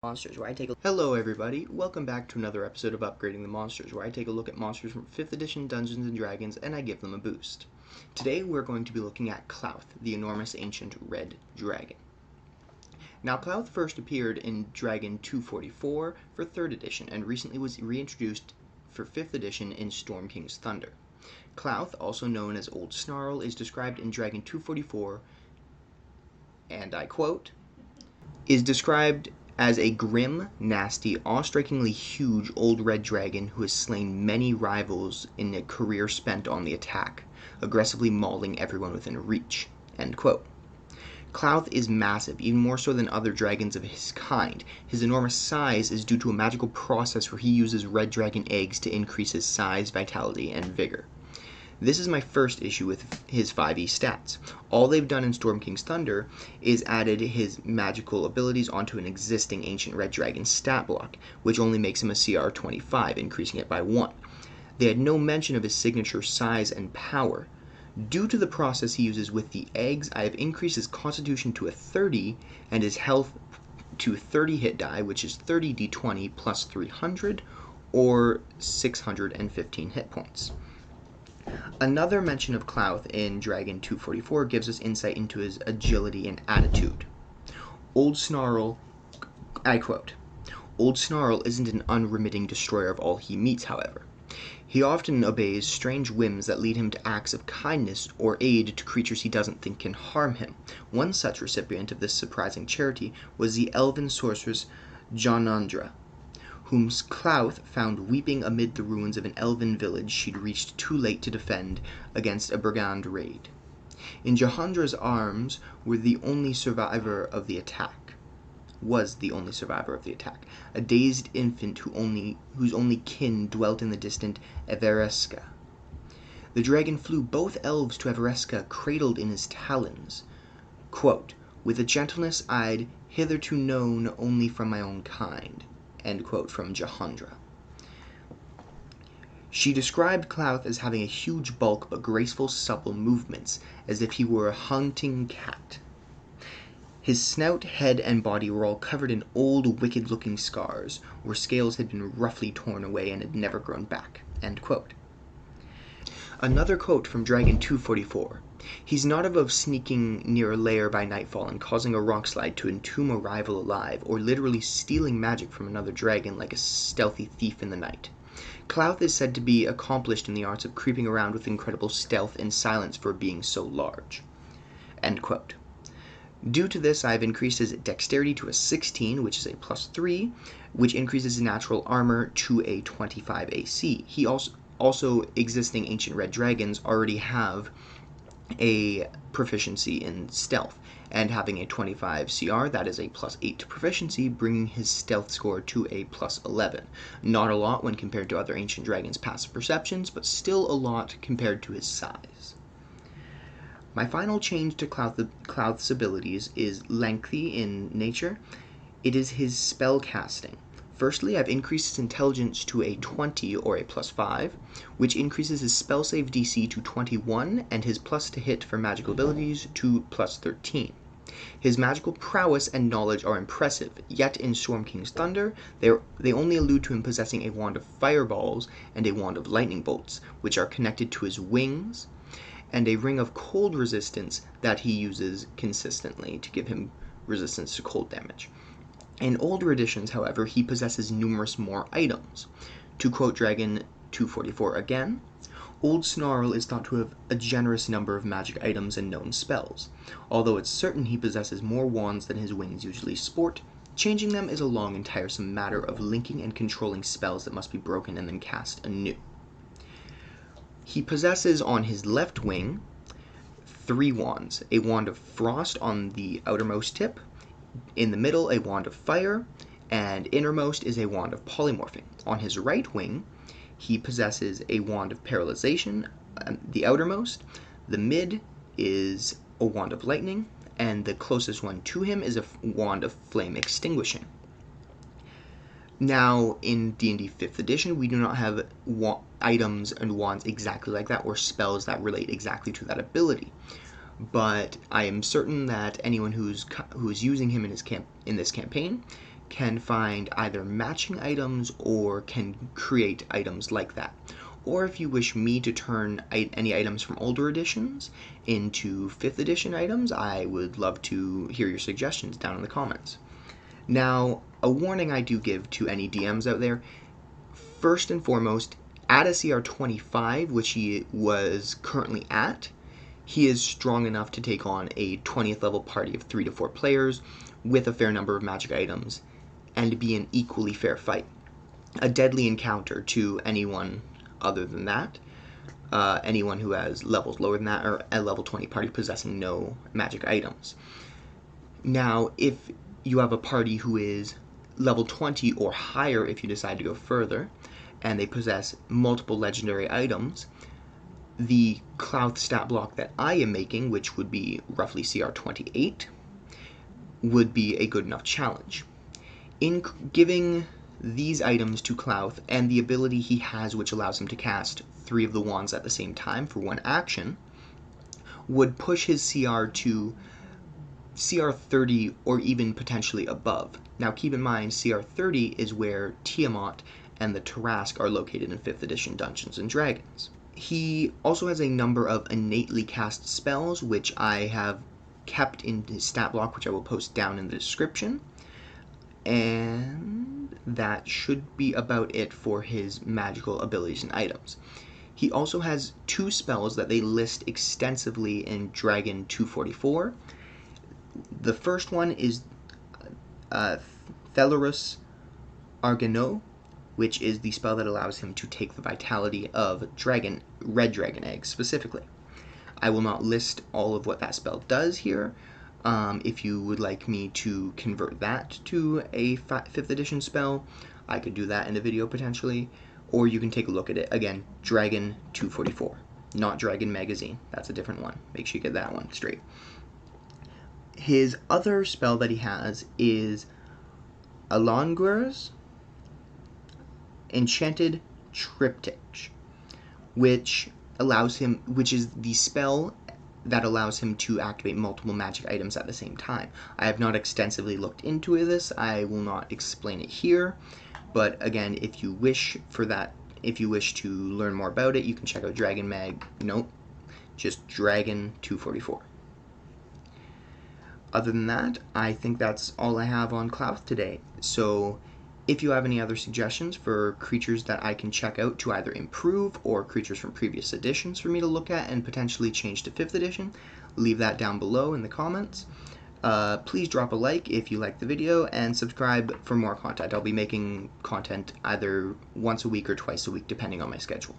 Monsters, where I take a Hello everybody, welcome back to another episode of Upgrading the Monsters, where I take a look at monsters from 5th edition Dungeons & Dragons and I give them a boost. Today we're going to be looking at Klauth, the enormous ancient red dragon. Now Klauth first appeared in Dragon 244 for 3rd edition and recently was reintroduced for 5th edition in Storm King's Thunder. Klauth, also known as Old Snarl, is described in Dragon 244, and I quote, is described as a grim, nasty, awe-strikingly huge old red dragon who has slain many rivals in a career spent on the attack, aggressively mauling everyone within reach. End quote. Klauth is massive, even more so than other dragons of his kind. His enormous size is due to a magical process where he uses red dragon eggs to increase his size, vitality, and vigor. This is my first issue with his 5e stats. All they've done in Storm King's Thunder is added his magical abilities onto an existing Ancient Red Dragon stat block, which only makes him a CR 25, increasing it by 1. They had no mention of his signature size and power. Due to the process he uses with the eggs, I have increased his constitution to a 30 and his health to 30 hit die, which is 30 d20 plus 300, or 615 hit points. Another mention of Klauth in Dragon 244 gives us insight into his agility and attitude. Old Snarl, I quote, Old Snarl isn't an unremitting destroyer of all he meets, however. He often obeys strange whims that lead him to acts of kindness or aid to creatures he doesn't think can harm him. One such recipient of this surprising charity was the Elven Sorceress Janandra, whom Klauth found weeping amid the ruins of an elven village she'd reached too late to defend against a brigand raid. In Jahandra's arms was the only survivor of the attack, a dazed infant whose only kin dwelt in the distant Everesca. The dragon flew both elves to Everesca, cradled in his talons, quote, with a gentleness I'd hitherto known only from my own kind. End quote from Jahandra. She described Klauth as having a huge bulk but graceful, supple movements, as if he were a hunting cat. His snout, head, and body were all covered in old, wicked-looking scars, where scales had been roughly torn away and had never grown back. End quote. Another quote from Dragon 244. He's not above sneaking near a lair by nightfall and causing a rockslide to entomb a rival alive, or literally stealing magic from another dragon like a stealthy thief in the night. Klauth is said to be accomplished in the arts of creeping around with incredible stealth and silence for being so large. End quote. Due to this, I've increased his dexterity to a 16, which is a plus 3, which increases his natural armor to a 25 AC. He also existing ancient red dragons already have a proficiency in stealth, and having a 25 CR, that is a plus 8 to proficiency, bringing his stealth score to a plus 11. Not a lot when compared to other ancient dragons' passive perceptions, but still a lot compared to his size. My final change to Klauth's abilities is lengthy in nature. It is his spell casting. Firstly, I've increased his intelligence to a 20 or a plus 5, which increases his spell save DC to 21 and his plus to hit for magical abilities to plus 13. His magical prowess and knowledge are impressive, yet in Storm King's Thunder, they only allude to him possessing a wand of fireballs and a wand of lightning bolts, which are connected to his wings, and a ring of cold resistance that he uses consistently to give him resistance to cold damage. In older editions, however, he possesses numerous more items. To quote Dragon 244 again, Old Snarl is thought to have a generous number of magic items and known spells. Although it's certain he possesses more wands than his wings usually sport, changing them is a long and tiresome matter of linking and controlling spells that must be broken and then cast anew. He possesses on his left wing 3 wands, a wand of frost on the outermost tip, in the middle a wand of fire, and innermost is a wand of polymorphing. On his right wing, he possesses a wand of paralyzation, the outermost, the mid is a wand of lightning, and the closest one to him is a wand of flame extinguishing. Now, in D&D 5th edition, we do not have items and wands exactly like that, or spells that relate exactly to that ability. But I am certain that anyone who's using him in this campaign can find either matching items or can create items like that. Or if you wish me to turn any items from older editions into 5th edition items, I would love to hear your suggestions down in the comments. Now, a warning I do give to any DMs out there, first and foremost, at a CR 25, which he was currently at, he is strong enough to take on a 20th level party of 3 to 4 players with a fair number of magic items and be an equally fair fight. A deadly encounter to anyone other than that, anyone who has levels lower than that, or a level 20 party possessing no magic items. Now, if you have a party who is level 20 or higher, if you decide to go further, and they possess multiple legendary items, the Klauth stat block that I am making, which would be roughly CR 28, would be a good enough challenge. In giving these items to Klauth and the ability he has which allows him to cast 3 of the wands at the same time for one action, would push his CR to CR 30 or even potentially above. Now keep in mind, CR 30 is where Tiamat and the Tarask are located in 5th edition Dungeons & Dragons. He also has a number of innately cast spells, which I have kept in his stat block, which I will post down in the description. And that should be about it for his magical abilities and items. He also has 2 spells that they list extensively in Dragon 244. The first one is Thelurus Argano, which is the spell that allows him to take the vitality of red dragon eggs specifically. I will not list all of what that spell does here. If you would like me to convert that to a 5th edition spell, I could do that in a video potentially, or you can take a look at it. Again, Dragon 244, not Dragon Magazine. That's a different one. Make sure you get that one straight. His other spell that he has is Alonguer's Enchanted Triptych, which is the spell that allows him to activate multiple magic items at the same time. I have not extensively looked into this. I will not explain it here, but again, if you wish to learn more about it, you can check out Dragon 244. Other than that, I think that's all I have on Klauth today. So if you have any other suggestions for creatures that I can check out to either improve, or creatures from previous editions for me to look at and potentially change to 5th edition, leave that down below in the comments. Please drop a like if you like the video, and subscribe for more content. I'll be making content either once a week or twice a week, depending on my schedule.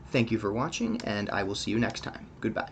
Thank you for watching, and I will see you next time. Goodbye.